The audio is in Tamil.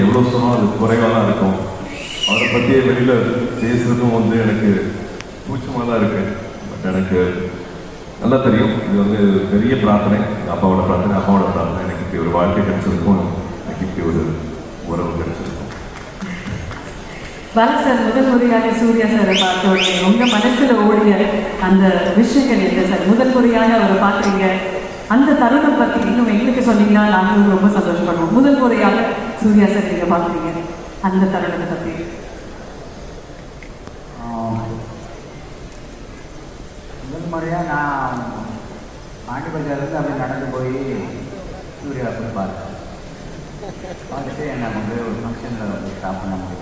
எவ்வளோ சொன்னால் அது குறைவாக தான் இருக்கும். அவரை பற்றி வெளியில் பேசுறதும் வந்து எனக்கு கூச்சமாக தான் இருக்கு. பட் எனக்கு நல்லா தெரியும் இது வந்து பெரிய பிரார்த்தனை, அப்பாவோட பிரார்த்தனை. எனக்கு இப்படி ஒரு வாழ்க்கை கிடைச்சிருக்கும், எனக்கு இப்படி ஒரு உறவு கிடைச்சிருக்கும். பாலா சார், முதல் முறையாக சூர்யா சாரை பார்த்த உடனே உங்கள் மனசில் ஓடிய அந்த விஷயங்கள் என்ன சார்? முதல் முறையாக அவரை பார்க்குறீங்க, அந்த தருணம் பற்றி இன்னும் எங்களுக்கு சொன்னீங்கன்னா நாங்களும் ரொம்ப சந்தோஷப்படுவோம். முதல் முறையாக சூர்யா சார் நீங்கள் பார்க்குறீங்க, அந்த தருணத்தை பற்றி. முதல் முறையாக நான் பாண்டி பஜார்லேருந்து அப்படியே நடந்து போய் சூர்யா போய் பார்த்தேன். பார்த்துட்டு என்னை வந்து ஒரு ஃபங்க்ஷனில் வந்து ஸ்டாப் பண்ண முடியும்.